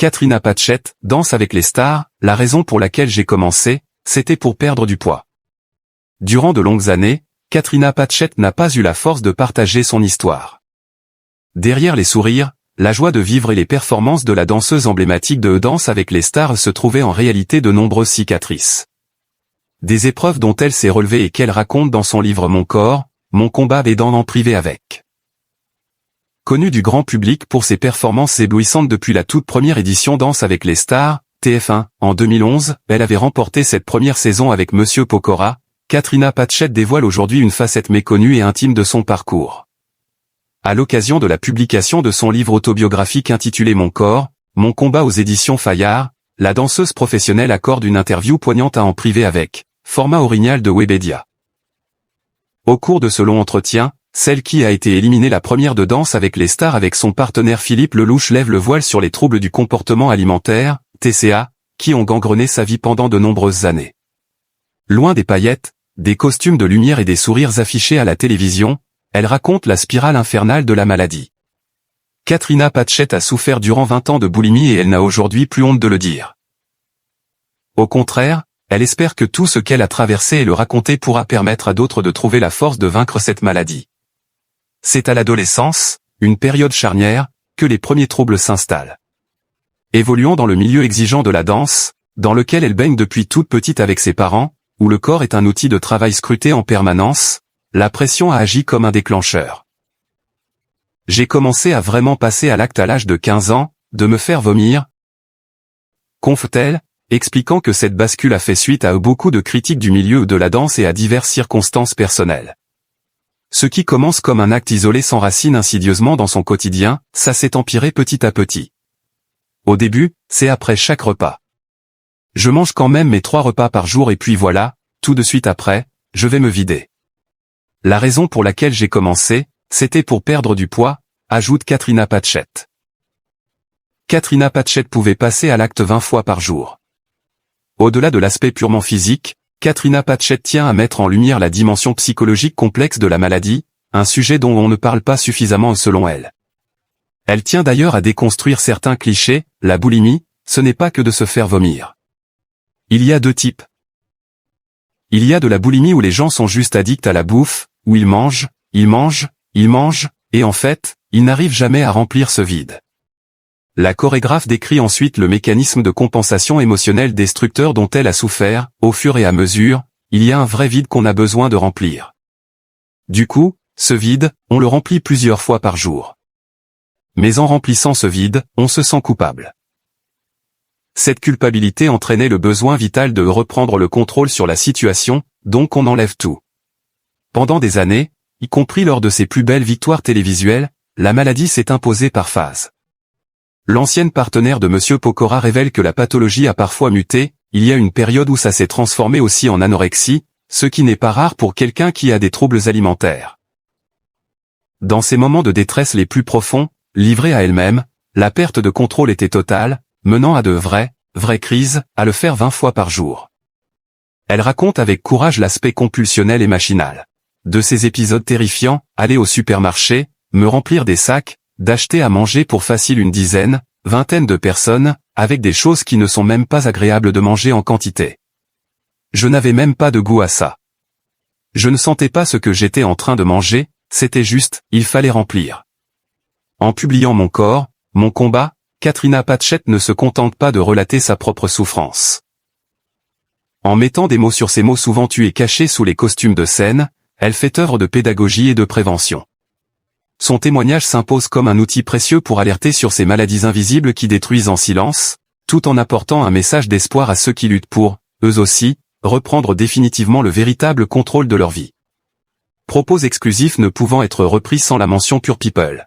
Katrina Patchett, Danse avec les stars, la raison pour laquelle j'ai commencé, c'était pour perdre du poids. Durant de longues années, Katrina Patchett n'a pas eu la force de partager son histoire. Derrière les sourires, la joie de vivre et les performances de la danseuse emblématique de Danse avec les stars se trouvaient en réalité de nombreuses cicatrices. Des épreuves dont elle s'est relevée et qu'elle raconte dans son livre Mon corps, mon combat et dans en privé avec. Connue du grand public pour ses performances éblouissantes depuis la toute première édition Danse avec les stars, TF1, en 2011, elle avait remporté cette première saison avec Monsieur Pokora. Katrina Patchett dévoile aujourd'hui une facette méconnue et intime de son parcours. À l'occasion de la publication de son livre autobiographique intitulé Mon corps, mon combat aux éditions Fayard, la danseuse professionnelle accorde une interview poignante à En privé avec, format original de Webedia. Au cours de ce long entretien, celle qui a été éliminée la première de Danse avec les stars avec son partenaire Philippe Lelouch lève le voile sur les troubles du comportement alimentaire, TCA, qui ont gangrené sa vie pendant de nombreuses années. Loin des paillettes, des costumes de lumière et des sourires affichés à la télévision, elle raconte la spirale infernale de la maladie. Katrina Patchett a souffert durant 20 ans de boulimie et elle n'a aujourd'hui plus honte de le dire. Au contraire, elle espère que tout ce qu'elle a traversé et le raconter pourra permettre à d'autres de trouver la force de vaincre cette maladie. C'est à l'adolescence, une période charnière, que les premiers troubles s'installent. Évoluant dans le milieu exigeant de la danse, dans lequel elle baigne depuis toute petite avec ses parents, où le corps est un outil de travail scruté en permanence, la pression a agi comme un déclencheur. J'ai commencé à vraiment passer à l'acte à l'âge de 15 ans, de me faire vomir, confe-t-elle, expliquant que cette bascule a fait suite à beaucoup de critiques du milieu de la danse et à diverses circonstances personnelles. Ce qui commence comme un acte isolé s'enracine insidieusement dans son quotidien, ça s'est empiré petit à petit. Au début, c'est après chaque repas. Je mange quand même mes 3 repas par jour et puis voilà, tout de suite après, je vais me vider. La raison pour laquelle j'ai commencé, c'était pour perdre du poids, ajoute Katrina Patchett. Katrina Patchett pouvait passer à l'acte 20 fois par jour. Au-delà de l'aspect purement physique, Katrina Patchett tient à mettre en lumière la dimension psychologique complexe de la maladie, un sujet dont on ne parle pas suffisamment selon elle. Elle tient d'ailleurs à déconstruire certains clichés, la boulimie, ce n'est pas que de se faire vomir. Il y a 2 types. Il y a de la boulimie où les gens sont juste addicts à la bouffe, où ils mangent, et en fait, ils n'arrivent jamais à remplir ce vide. La chorégraphe décrit ensuite le mécanisme de compensation émotionnelle destructeur dont elle a souffert, au fur et à mesure, il y a un vrai vide qu'on a besoin de remplir. Du coup, ce vide, on le remplit plusieurs fois par jour. Mais en remplissant ce vide, on se sent coupable. Cette culpabilité entraînait le besoin vital de reprendre le contrôle sur la situation, donc on enlève tout. Pendant des années, y compris lors de ses plus belles victoires télévisuelles, la maladie s'est imposée par phases. L'ancienne partenaire de Monsieur Pokora révèle que la pathologie a parfois muté, il y a une période où ça s'est transformé aussi en anorexie, ce qui n'est pas rare pour quelqu'un qui a des troubles alimentaires. Dans ces moments de détresse les plus profonds, livrée à elle-même, la perte de contrôle était totale, menant à de vraies crises, à le faire 20 fois par jour. Elle raconte avec courage l'aspect compulsionnel et machinal. De ces épisodes terrifiants, aller au supermarché, me remplir des sacs, d'acheter à manger pour facile une dizaine, 20 de personnes, avec des choses qui ne sont même pas agréables de manger en quantité. Je n'avais même pas de goût à ça. Je ne sentais pas ce que j'étais en train de manger, c'était juste, il fallait remplir. En publiant Mon corps, mon combat, Katrina Patchett ne se contente pas de relater sa propre souffrance. En mettant des mots sur ces mots souvent tués cachés sous les costumes de scène, elle fait œuvre de pédagogie et de prévention. Son témoignage s'impose comme un outil précieux pour alerter sur ces maladies invisibles qui détruisent en silence, tout en apportant un message d'espoir à ceux qui luttent pour, eux aussi, reprendre définitivement le véritable contrôle de leur vie. Propos exclusifs ne pouvant être repris sans la mention Pure People.